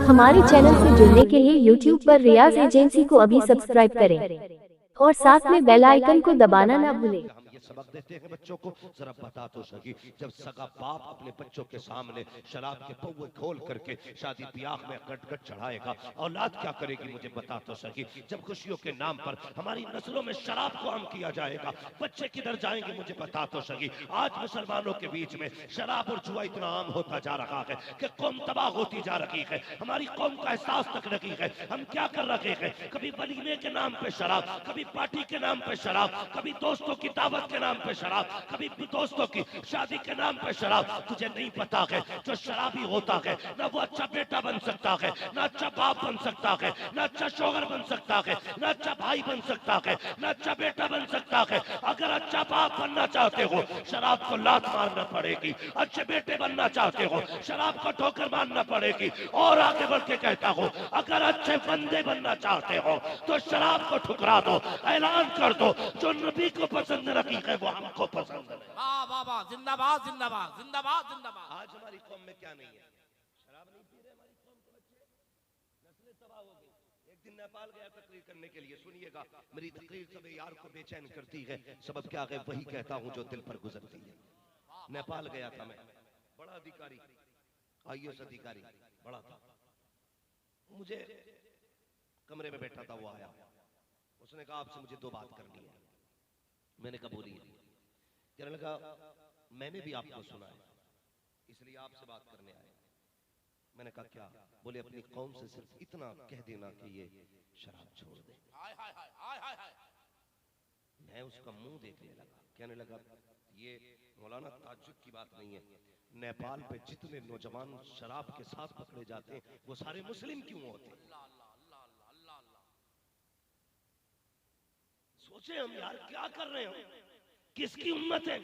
हमारे चैनल से जुड़ने के लिए YouTube पर रियाज एजेंसी को अभी सब्सक्राइब करें और साथ में बेल आइकन को दबाना ना भूलें। हम ये सबक देते हैं बच्चों को, जरा बता तो सकी, जब सगा बाप अपने बच्चों के सामने शराब के पौवे खोल करके शादी ब्याह में गट चढ़ाएगा, औलाद क्या करेगी मुझे बता तो सकी। जब खुशियों के नाम पर हमारी नस्लों में शराब को आम किया जाएगा, बच्चे किधर जाएंगे मुझे बता तो सकी। आज मुसलमानों के बीच में शराब और जुआ इतना आम होता जा रहा है कि कौम तबाह होती जा रही है। हमारी कौम का एहसास तक नहीं है हम क्या कर रहे हैं। कभी वलीमे के नाम पे शराब, कभी पार्टी के नाम पे शराब, कभी दोस्तों की दावत के नाम पे शराब, कभी दोस्तों की शादी के नाम पे शराब। तुझे नहीं पता है जो शराबी होता है ना वो अच्छा बेटा बन सकता है, ना अच्छा बाप बन सकता है, ना अच्छा शौहर बन सकता है, ना अच्छा भाई बन सकता है, ना अच्छा बेटा बन सकता है। अगर अच्छा बाप बनना चाहते हो शराब को लात मारना पड़ेगी, अच्छे बेटे बनना चाहते हो शराब को ठोकर मारना पड़ेगी। और आगे बढ़ के कहता हूं अगर अच्छे बंदे बनना चाहते हो तो शराब को ठुकरा दो, ऐलान कर दो जो नबी को पसंद नहीं है वो हमको पसंद है। वाह वाह वाह, जिंदाबाद जिंदाबाद जिंदाबाद जिंदाबाद। आज हमारी कौम में क्या नहीं है, शराब नहीं पी रहे हमारी कौम के बच्चे, नस्लें तबाह हो गई। एक दिन नेपाल गया तकरीर करने के लिए, सुनिएगा मेरी तकरीर सब यार को बेचैन करती है, सबब क्या है वही कहता हूं जो दिल पर गुजरती है। नेपाल गया था मैं, बड़ा अधिकारी IAS अधिकारी बड़ा था, मुझे कमरे में बैठा था, वो आया, उसने कहा आपसे मुझे 2 बात करनी है। मैंने कहा बोलिए। कहने लगा मैंने भी आपको सुना है इसलिए आपसे बात करने आया। मैंने कहा क्या? बोले अपनी कौम से सिर्फ इतना कह देना कि ये शराब छोड़ दे। हाय हाय हाय हाय हाय हाय। मैं उसका मुंह देखने लगा, कहने लगा ये मौलाना ताज्जुब की बात नहीं है, नेपाल पे जितने नौजवान शराब के साथ पकड़े जाते हैं वो सारे मुस्लिम क्यों होते हैं? अल्लाह अल्लाह अल्लाह अल्लाह अल्लाह अल्लाह। सोचे हम यार क्या कर रहे हो, किसकी उम्मत है?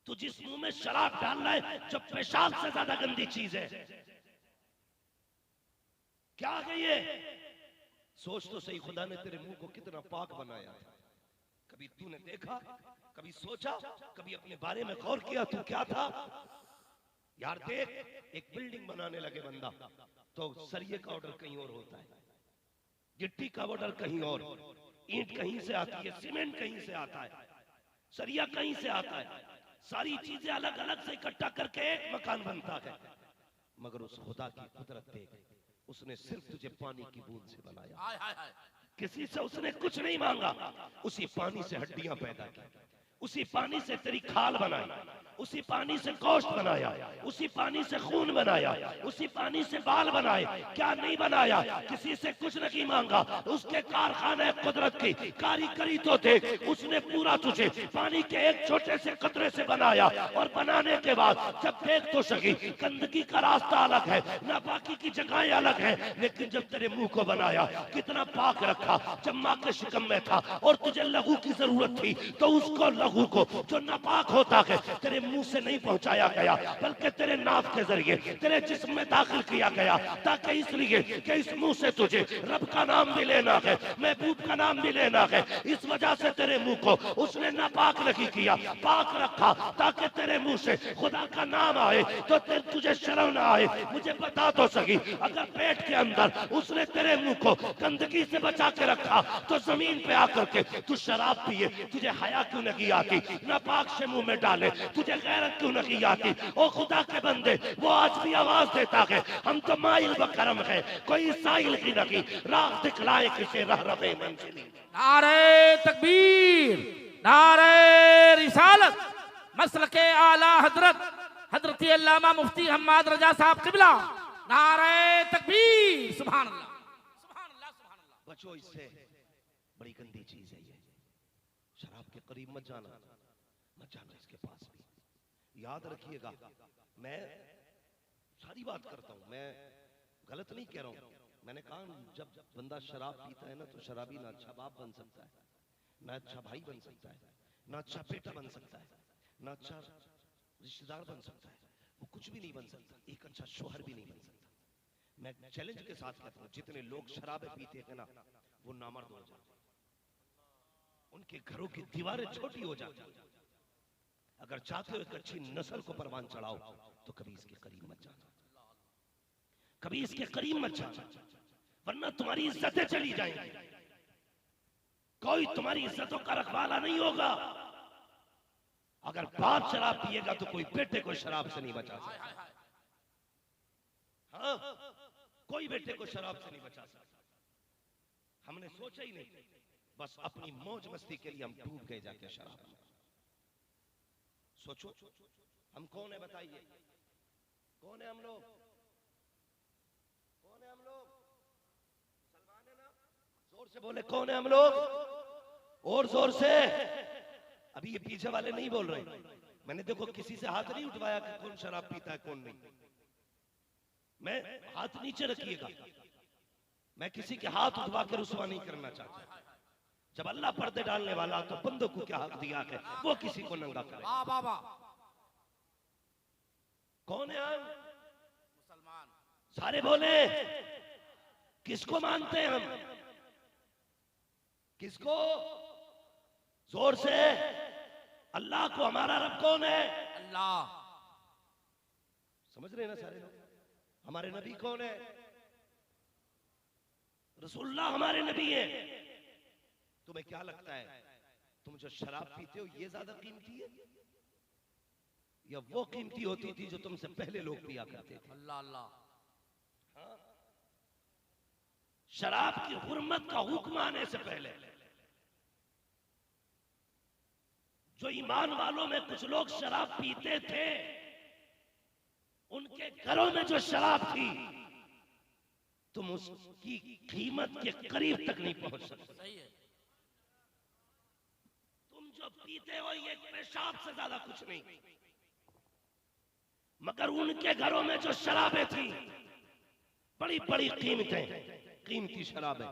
तो जिस मुंह में शराब डाल रहा है जो पेशाब से ज्यादा गंदी चीज है, क्या है ये? सोच तो सही, खुदा ने तेरे मुंह को कितना पाक बनाया था। कभी तूने देखा, कभी सोचा, कभी अपने बारे में गौर किया तू क्या था? यार देख, एक बिल्डिंग बनाने लगे बंदा तो सरिये का ऑर्डर कहीं और होता है, गिट्टी का ऑर्डर कहीं और, ईंट कहीं से आती है, सीमेंट कहीं से आता है, सरिया कहीं से आता है, सारी चीजें अलग अलग से इकट्ठा करके एक मकान बनता है। मगर उस खुदा की कुदरत देख, उसने सिर्फ तुझे पानी की बूंद से बनाया, हाय हाय हाय। किसी से उसने कुछ नहीं मांगा। उसी पानी से हड्डियां पैदा की, उसी पानी से तेरी खाल बनाई, उसी पानी से गोश्त बनाया, उसी पानी से खून बनाया, उसी पानी से बाल बनाए। क्या नहीं बनाया? किसी से कुछ नहीं मांगा, उसके कारखाने कुदरत की कारीगरी तो देख, उसने पूरा तुझे पानी के एक छोटे से कतरे से बनाया। और बनाने के बाद जब देख तो सकी गंदगी का रास्ता अलग है, नापाकी की जगहें अलग है, लेकिन जब तेरे मुंह को बनाया कितना पाक रखा। जब माँ के शिकम में था और तुझे लहू की जरूरत थी तो उसको लहू को जो नापाक होता है तेरे मुंह से नहीं पहुंचाया गया, बल्कि तेरे नाक के जरिए तेरे जिस्म में दाखिल किया गया, ताकि इसलिए कि इस मुंह से तुझे रब का नाम भी लेना है, महबूब का नाम भी लेना है। इस वजह से तेरे मुंह को उसने नापाक नहीं किया, पाक रखा, ताकि तेरे मुंह से खुदा का नाम आए तो तुझे शर्म ना आए। मुझे बता तो सकी, अगर पेट के अंदर उसने तेरे मुंह को गंदगी से बचा के रखा तो जमीन पे आकर के तू शराब पिए, तुझे हया क्यों नहीं आती? नापाक से मुंह में डाले तुझे गैरत क्यों नहीं आती? ओ खुदा के बंदे, वो आज भी आवाज देता है, हम तो माइल बकरम है, कोई साइल ही नहीं, राह दिखलाए किसे रह रहे मंजिली। नारे तकबीर, नारे रिसालत, मसलके आला हजरत हजरत अल्लामा मुफ्ती हम्माद रजा साहब किबला। नारे तकबीर, सुभान अल्लाह सुभान अल्लाह सुभान अल्लाह। बचो इससे, बड़ी गंदी चीज है ये, शराब के करीब मत जाना, मत जाना इसके पास भी। याद रखिएगा, मैं सारी बात करता हूं, मैं गलत नहीं कह रहा हूं। मैंने कहा जब बंदा शराब पीता है ना तो शराबी ना अच्छा बाप बन सकता है, ना अच्छा भाई बन सकता है, ना अच्छा बेटा बन सकता है, ना अच्छा रिश्तेदार बन सकता है, वो कुछ भी नहीं बन सकता, एक अच्छा शौहर भी नहीं बन सकता। मैं चैलेंज के साथ कहता हूं, जितने लोग शराबें पीते हैं ना वो नामर्द हो जाते, उनके घरों की दीवारें छोटी हो जाती। अगर चाहते हो एक अच्छी नस्ल को परवान चढ़ाओ तो कभी इसके करीब मत जाना। कभी इसके करीब मत जाना, वरना तुम्हारी इज्जतें चली जाएंगी। कोई तुम्हारी इज्जतों का रखवाला नहीं होगा। अगर बाप शराब पिएगा तो कोई बेटे को शराब से नहीं बचा सकता। हाँ, कोई बेटे को शराब से नहीं बचा सकता। हमने सोचा ही नहीं, बस अपनी मौज मस्ती के लिए हम डूब गए जाके शराब में। सोचो हम कौन है, बताइए कौन है हम लोग? कौन है हम लोग? मुसलमान है ना? जोर से बोले कौन है हम लोग, और जोर से। अभी ये पीछे वाले नहीं बोल रहे। मैंने देखो किसी से हाथ नहीं उठवाया कि कौन शराब पीता है कौन नहीं। मैं हाथ नीचे रखिएगा, मैं किसी के हाथ उठवा कर रुसवा नहीं करना चाहता। जब अल्लाह पर्दे डालने वाला तो बंदों को क्या हक दिया है वो किसी को नंगा करे। कौन है हम? मुसलमान। सारे बोले किसको मानते हैं हम? किसको? जोर से। अल्लाह को। हमारा रब कौन है? अल्लाह। समझ रहे हैं ना सारे लोग? हमारे नबी कौन है? रसूलुल्लाह हमारे नबी है। तुम्हें क्या लगता है तुम जो शराब पीते हो ये ज्यादा कीमती है या वो कीमती होती थी जो तुमसे पहले लोग पिया करते थे? अल्लाह अल्लाह। हाँ? शराब की हुर्मत का हुक्म आने से पहले जो ईमान वालों में कुछ लोग शराब पीते थे, उनके घरों में जो शराब थी तुम उसकी कीमत के करीब तक नहीं पहुंच सकते। सही है। तुम जो पीते हो ये पेशाब से ज्यादा कुछ नहीं, मगर उनके घरों में जो शराबें थी बड़ी बड़ी कीमती शराबें।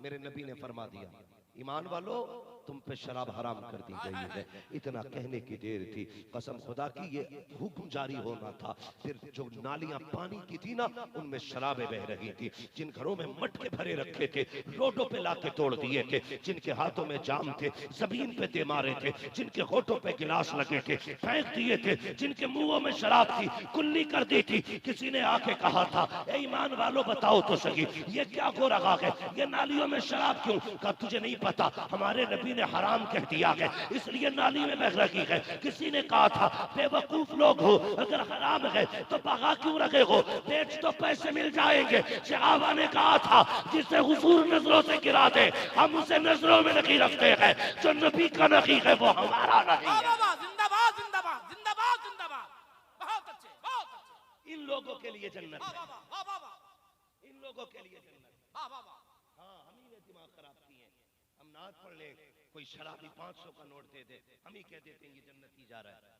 मेरे नबी ने फरमा दिया, ईमान वालों तुम पे शराब हराम कर दी गई है। इतना कहने की देर थी, कसम खुदा की ये हुक्म जारी होना था। फिर जो नालियां पानी की थी ना उनमें शराबें बह रही थी। जिन घरों में मटके भरे रखे थे रोडों पे लाके तोड़ दिए थे। जिनके हाथों में जाम थे जमीन पे दे मारे थे। जिनके होठों पे गिलास लगे थे फेंक दिए थे। जिनके मुंहों में शराब थी कुल्ली कर दी थी। किसी ने आके कहा था, ए ईमान वालों बताओ तो सही ये क्या हो रहा है, ये नालियों में शराब क्यों? कहा तुझे नहीं पता, हमारे नबी ने हराम कह दिया है इसलिए नाली में बह रही है। किसी ने कहा था, बेवकूफ लोग हो, अगर हराम है तो बहा क्यों रखे हो, बेच तो पैसे मिल जाएंगे। सहाबा ने कहा था, जिसे हुजूर नजरों से गिरा दे हम उसे नजरों में नहीं रखते हैं, जो नबी का नहीं है वो हमारा नहीं है। जिंदाबाद जिंदाबाद जिंदाबाद जिंदाबाद। बहुत अच्छे बहुत अच्छे। इन लोगों के लिए जन्नत है, इन लोगों के लिए जन्नत। हाँ, हम ही ने दिमाग खराब किए हैं। हम नाच पढ़ ले, कोई शराबी 500 का नोट दे दे, हम ही कह देते हैं ये जन्नती जा रहा है।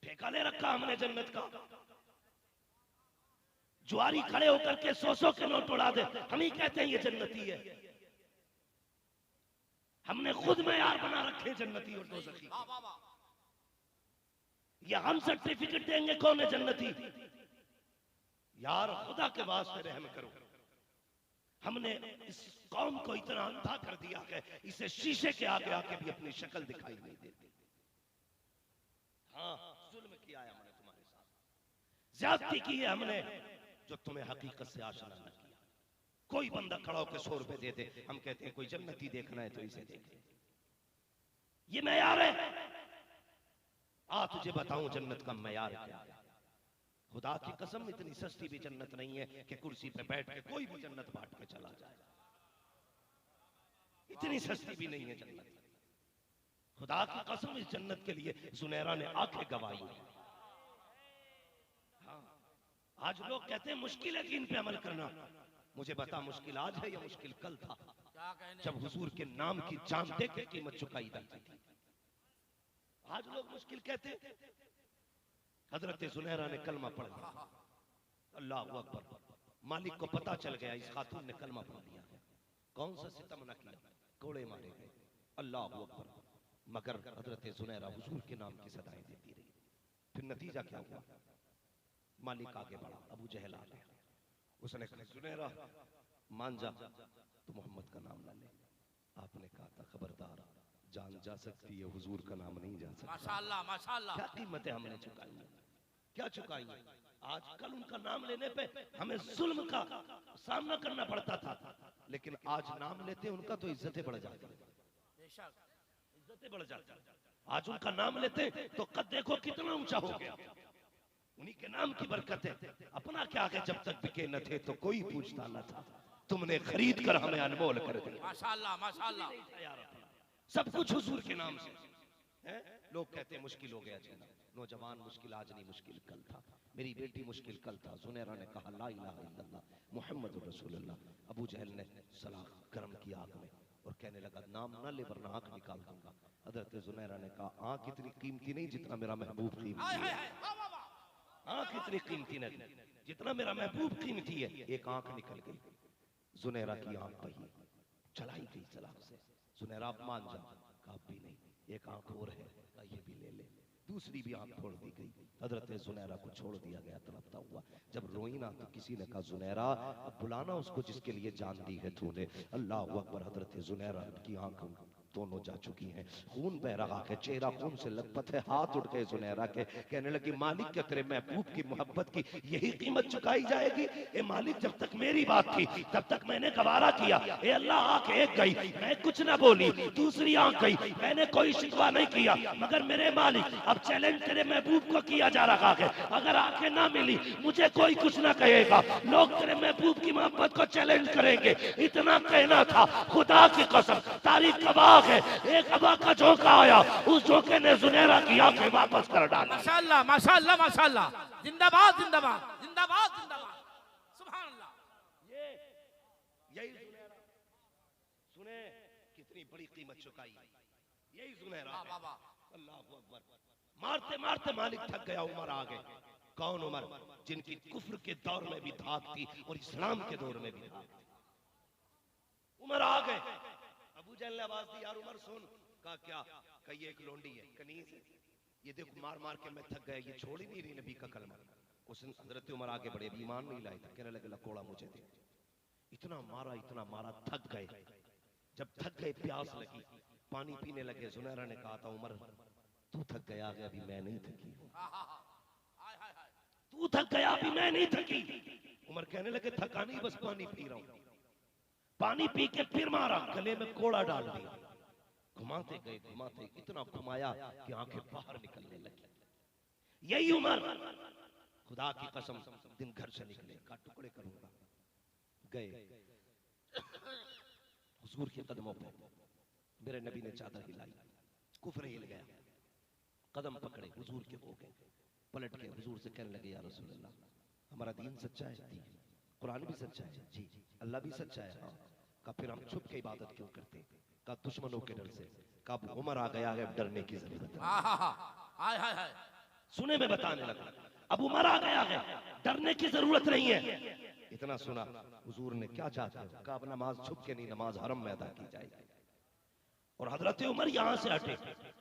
ठेका ले रखा हमने जन्नत का। जुआरी खड़े होकर के 100 के नोट उड़ा दे, हम ही कहते हैं ये जन्नती है। हमने खुद मेयार बना रखे जन्नती और दोज़खी। ये हम सर्टिफिकेट देंगे कौन है जन्नती? यार खुदा के वास्ते रहम करो। हमने इस कौम को इतना अंधा कर दिया है इसे शीशे के आगे आके भी अपनी शक्ल दिखाई नहीं देती। हाँ, जुल्म किया है हमने तुम्हारे साथ, ज्यादती की है हमने जो तुम्हें हकीकत से आशना न किया। कोई बंदा खड़ा होकर 100 रुपए दे दे, हम कहते हैं कोई जन्नती देखना है तो इसे देखे। ये मैयार है? आ तुझे बताऊं जन्नत का मैयार क्या है। खुदा की कसम इतनी सस्ती भी जन्नत नहीं है कि कुर्सी पे बैठ के कोई भी जन्नत बांट के चला जाए। इतनी सस्ती भी नहीं है जन्नत। खुदा की कसम इस जन्नत के लिए जुनैरा ने आंखें गवाई। हाँ, आज लोग कहते हैं मुश्किल है कि इन पे अमल करना। मुझे बता मुश्किल आज है या मुश्किल कल था जब हुजूर के नाम की जान दे के कीमत चुकाई जाती थी। आज लोग मुश्किल कहते हैं। हजरत जुनैरा ने कलमा पढ़ लिया, अल्लाह अकबर। मालिक को पता चल गया इस खातून ने कलमा पढ़ लिया है। कौन सा सितम न किया, कोड़े मारे गए, अल्लाह अकबर। मगर हजरत जुनैरा हुजूर के नाम की सदाएं देती रही। फिर नतीजा क्या हुआ? मालिक आगे बढ़ा, अबू जहल आ गया। उसने कहा जुनैरा मान जा, तो मोहम्मद का नाम ना ले। आपने कहा था खबरदार, जान जा सकती है हुजूर का नाम नहीं जा सकता। माशाअल्लाह माशाअल्लाह। क्या कीमतें हमने चुकाई, क्या चुकाई? आजकल उनका नाम लेने पे हमें जुल्म का सामना करना पड़ता था, लेकिन आज नाम लेते उनका तो इज्जतें बढ़ जाती, इज्जतें बढ़ जाती। आज उनका नाम लेते तो कद देखो कितना ऊंचा हो गया, उन्हीं के नाम की बरकत है। अपना क्या है, जब तक बिके न थे तो कोई पूछता न था, तुमने खरीद कर हमें अनमोल कर दिया। माशाल्लाह माशाल्लाह। सब कुछ हुजूर के नाम से है। लोग कहते हैं मुश्किल हो गया जीना, नौजवान मुश्किल आज नहीं, मुश्किल कल था। मेरी बेटी मुश्किल कल था। जुनैरा ने कहा ला इलाहा इल्लल्लाह मुहम्मद रसूलुल्लाह। अबू जहल ने सलाख गर्म की आग में और कहने लगा नाम ना ले वरना आंख निकाल दूंगा। हजरत जुनैरा ने कहा आंख इतनी कीमती नहीं जितना मेरा महबूब कीमती है। आंख इतनी कीमती नहीं जितना मेरा महबूब कीमती है। एक आंख निकल गई, जुनैरा की आंख बही, चलाई गई सलाख से। जुनैरा आप मान जा, कहा भी नहीं, एक आंख और है, ये भी ले ले। दूसरी भी आंख फोड़ दी गई। हजरत जुनैरा को छोड़ दिया गया तड़पता हुआ। जब रोई ना तो किसी ने कहा जुनैरा अब बुलाना उसको जिसके लिए जान दी है तूने। अल्लाह अकबर। हजरत जुनैरा की आंख दोनों जा चुकी हैं, खून बह रहा है, चेहरा खून से लथपथ है। हाथ उठ गए जुनैरा के, कहने लगी मालिक क्या तेरे महबूब की मोहब्बत की यही कीमत चुकाई जाएगी? ए मालिक जब तक मेरी बात थी तब तक मैंने गवारा किया। ए अल्लाह आंख एक गई, मैं कुछ ना बोली, दूसरी आंख गई, मैंने कोई शिकवा नहीं किया। मगर मेरे मालिक अब चैलेंज तेरे महबूब को किया जा रहा है, अगर आंखें ना मिली मुझे कोई कुछ ना कहेगा, लोग तेरे महबूब की मोहब्बत को चैलेंज करेंगे। इतना कहना था, खुदा की कसम तारीख गवाह है, एक हवा का झोंका आया, उस झोंके ने जुनैरा की आंखें वापस कर डाली। माशाल्लाह माशाल्लाह माशाल्लाह। जिंदाबाद जिंदाबाद जिंदाबाद जिंदाबाद। सुभान अल्लाह। यही जुनैरा, सुने कितनी बड़ी कीमत चुकाई, यही जुनैरा। अल्लाहू अकबर। मारते मारते मालिक थक गया, उमर आ गए। कौन उमर? जिनकी कुफ्र के दौर में भी धाक थी और इस्लाम के दौर में भी धाक थी। उमर आ गए। अबू जहल ने आवाज दी, यार उमर सुन। कहा क्या? कही एक लोंडी है, कनीज है, ये देखो मार मार के मैं थक गया, ये छोड़ ही नहीं रही नबी का कलमा। उस हजरत उमर आगे बढ़े, ईमान नहीं लाए थे, कहने लगे लकोड़ा मुझे दे। इतना मारा थक गए। जब थक गए प्यास लगी, पानी पीने लगे। जुनैरा ने कहा था उमर तू थक गया है, अभी मैं नहीं थकी, तू थक गया अभी मैं नहीं थकी। उमर कहने लगे थका नहीं, बस पानी पी रहा हूं। पानी पी के फिर मारा, गले में कोड़ा डाल दिया। घुमाते गए, इतना घुमाया कि आंखें बाहर निकलने लगी। यही उमर खुदा की कसम दिन घर से निकले, का टुकड़े करूंगा। गए हुजूर के कदमों पे, मेरे नबी ने चादर हिलाई, कुफर हिल गया, कदम पकड़े, हुजूर के हो गए। पलट के हुजूर से कहने लगे या रसूल अल्लाह हमारा दीन सच्चा है? कुरान भी सच्चा है जी, अल्लाह भी सच्चा है। हाँ। का फिर हम छुप के इबादत क्यों करते? का दुश्मनों के डर से। का उमर आ गया है, डरने की जरूरत है। सुने में बताने लगा, अब उमर आ गया है, डरने की जरूरत नहीं है। इतना सुना, हुजूर ने क्या चाहते हो? का अब नमाज छुप के नहीं, नमाज हरम में अदा की जाएगी। और हजरत उमर यहां से हटे।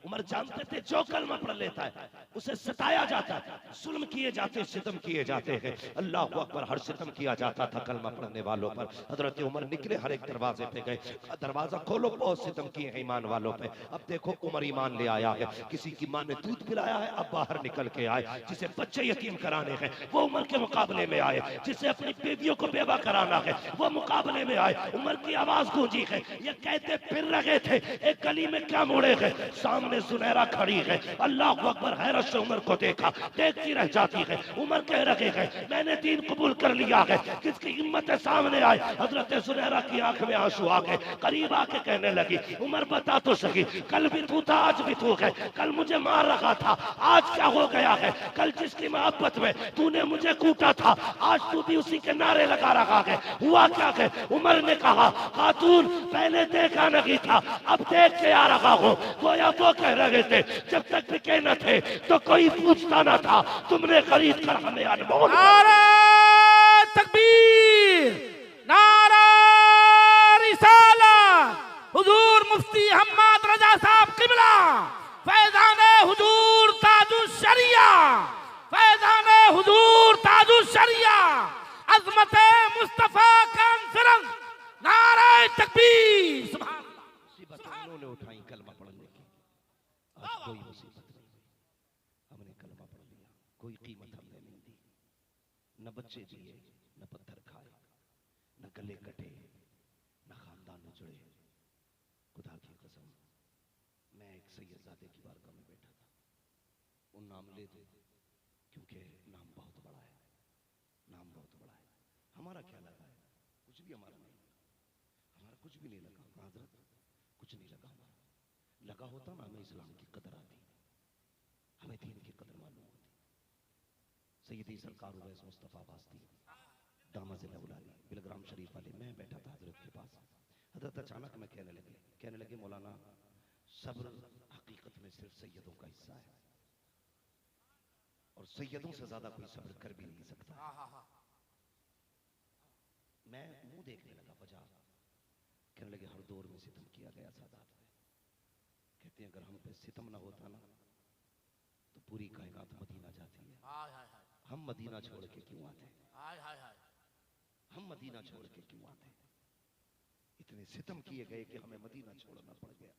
उमर जानते थे जो कलमा पढ़ लेता है उसे सताया जाता है, जुल्म किए जाते, सितम किए जाते हैं। अल्लाह अकबर। हर सितम किया जाता था कलमा पढ़ने वालों पर। हजरत उमर निकले, हर एक दरवाजे पे गए, दरवाजा खोलो, बहुत सितम किए हैं ईमान वालों पे। अब देखो उमर ईमान ले आया है, किसी की मां ने दूध पिलाया है, अब बाहर निकल के आए। जिसे बच्चे यतीम कराने हैं वो उमर के मुकाबले में आए, जिसे अपनी बेटियों को बेवा कराना है वो मुकाबले में आए। उमर की आवाज गूंजी है, ये कहते फिर रहे थे एक गली में क्या मुड़े गए, सामने जुनैरा खड़ी है। अल्लाह अकबर। हैरत से उमर को देखा, देखती रह जाती है। उमर कह रहे हैं मैंने दीन कबूल कर लिया है। किसकी हिम्मत है सामने आए? हजरत जुनैरा की आंख में आंसू आ गए, करीब आके कहने लगी उमर बता तो सही, कल भी तू था आज भी तू है, कल मुझे मार रखा था, आज क्या हो गया है? कल जिसकी मोहब्बत में तूने मुझे कूटा था आज तू भी उसी के नारे लगा रखा है, हुआ क्या है? उमर ने कहा खातून पहले देखा नहीं था, अब देख के आ रहा हूं। गोया वो कह रहे थे जब तक बिके न थे तो कोई पूछता न था, तुमने खरीद कर हमें अनमोल। नारे तकबीर, नारे रिसालत, हुजूर मुफ्ती हम्माद रजा साहब किबला, फैजाने हुजूर ताजुश शरिया, फैजाने हुजूर ताजुश शरिया, अज़मते मुस्तफा कॉन्फ्रेंस, नारे तकबीर। सुभान उन्होंने उठाई कलमा पढ़ने की। आज कोई मुसीबत नहीं, हमने कलमा पढ़ लिया, कोई कीमत हमने नहीं दी। बच्चे जिए, न पत्थर खाए, न गले कटे, न खानदान उजड़े। खुदा की कसम, मैं एक सैयदजादे की बारगाह में बैठा था। वो नाम ले दो, क्योंकि नाम बहुत बड़ा है, नाम बहुत बड़ा है। हमारा क्या लगा है? कुछ भी हमारा नहीं, हमारा कुछ भी नहीं लगा हजरत, कुछ नहीं लगा हमारा। लगा होता ना, हमें इस्लाम की कदर आती, हमें दीन की कदर मालूम होती। सैयदी सरकार उवैस मुस्तफ़ा वास्ती दामज़िल्लाहुल-आली बिलग्राम शरीफ वाले, मैं बैठा था हजरत के पास। हजरत अचानक में कहने लगे मौलाना, सब्र हकीकत में सिर्फ सैयदों का हिस्सा है, और सैयदों से ज्यादा कोई सब्र कर भी नहीं सकता। मैं मुंह देखने लगा बजा। कहने लगे हर दौर में सितम किया गया सादात पे। कहते हैं अगर हम पे सितम ना होता ना तो पूरी कायनात मदीना जाती है। हम मदीना छोड़ के क्यों आते? हम मदीना छोड़ के क्यों आते? इतने सितम किए गए कि हमें मदीना छोड़ना पड़ गया।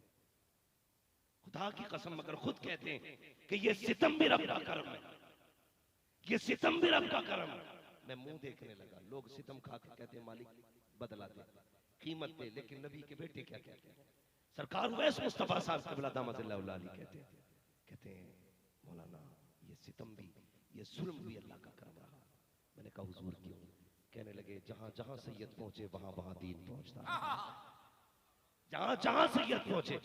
खुदा की कसम, मगर खुद कहते हैं कि ये सितम भी रब का करम है, ये सितम भी रब का करम है। मैं मुंह देखने लगा, लोग सितम खा के कहते हैं मालिक बदला दे, कीमत दे, लेकिन नबी के बेटे क्या कहते हैं? सरकार उवैस मुस्तफा साहब क़िबला दामज़िल्लाहुल-आली कहते हैं मौलाना, ये सितम भी, ये जुल्म भी अल्लाह का करम रहा। मैंने कहा हुजूर क्यों? कहने लगे जहां जहां सैयद पहुंचे वहां वहां दीन पहुंचता है। जहां जहां सैयद पहुंचे,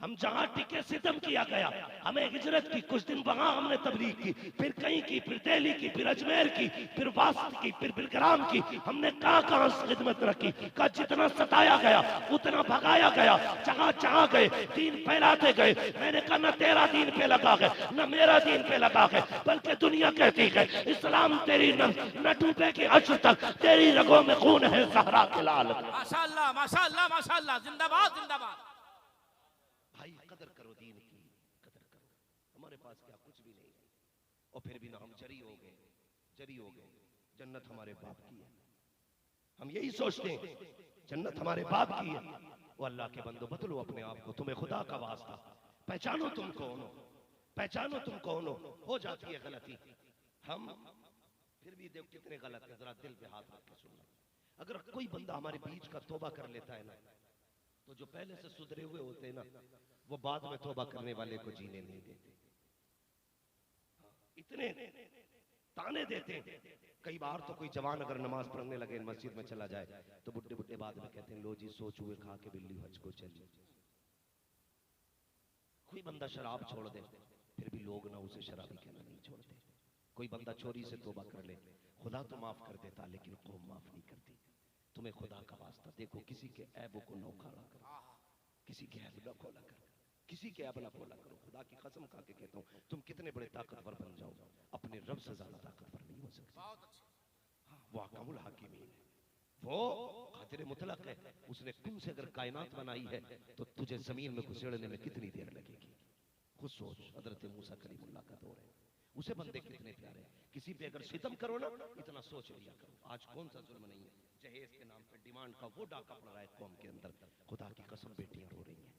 हम जहां टिके सितम किया गया। हमें हिजरत की, कुछ दिन वहां हमने तबलीग की, फिर कहीं की, फिर दिल्ली की, फिर अजमेर की, फिर वास्त की, फिर बिलग्राम की। हमने कहां कहां खिदमत रखी। का जितना सताया गया उतना भगाया गया। जहां जहां गए दीन फैलाते गए। मैंने कहा न तेरा दीन पे लगा है, न मेरा दीन पे लगा है, बल्कि दुनिया कहती है इस्लाम तेरी न डूबेगी अश्र तक, तेरी रगों में खून है सहरा के लाल। माशाअल्लाह माशाअल्लाह माशाअल्लाह, जिंदाबाद जिंदाबाद। भाई कदर करो, दीन की कदर करो। हमारे पास क्या कुछ भी नहीं, और फिर भी ना हम जरी हो गए, जरी हो गए। जन्नत हमारे बाप की है, हम यही सोचते हैं जन्नत हमारे बाप की है। वो अल्लाह के बंदो, बदलो अपने आप को, तुम्हें खुदा का वास्ता, पहचानो तुम कौन हो, पहचानो तुम कौन हो। हो जाती है गलती, हम फिर भी देखो कितने गलत है, जरा दिल पे हाथ रख के सुनना। अगर कोई बंदा हमारे बीच का तौबा कर लेता है ना, तो जो पहले से सुधरे हुए होते हैं ना, वो बाद में तौबा करने वाले को जीने नहीं देते। इतने ताने देते हैं। कई बार तो कोई जवान अगर नमाज पढ़ने लगे मस्जिद में चला जाए तो बुड्ढे बुड्ढे बाद में कहते हैं लो जी सोच हुए खा के बिल्ली हज को चली। कोई बंदा शराब छोड़ दे फिर भी लोग ना उसे शराबी कहना नहीं छोड़ते। कोई बंदा चोरी से तौबा कर ले, खुदा तो माफ कर देता लेकिन कौम माफ नहीं करती। तुम्हें खुदा का वास्ता देखो, किसी के ऐबों को न उखाड़ा करो, किसी के ऐब न खोला करो, किसी के ऐब न खोला करो। खुदा की कसम खा के कहता हूँ, तुम कितने बड़े ताकतवर बन जाओ, अपने रब से ज्यादा ताकतवर नहीं हो सकते। हाँ, वो अहकामुल हाकिमीन है, वो कादिर मुतलक है। उसने कुन से अगर कायनात बनाई है तो तुझे जमीन में घुसेड़ने में कितनी देर लगेगी? खुद सोच। हजरत मूसा कलीमुल्लाह का दौर है, उसे बंदे कितने प्यारे। किसी पे अगर सितम करो ना, इतना सोच लिया करो। आज कौन सा जुल्म नहीं है, जहेज के नाम पे डिमांड का वो डाका पड़ रहा है कौम के अंदर। खुदा की कसम बेटियां रो रही हैं,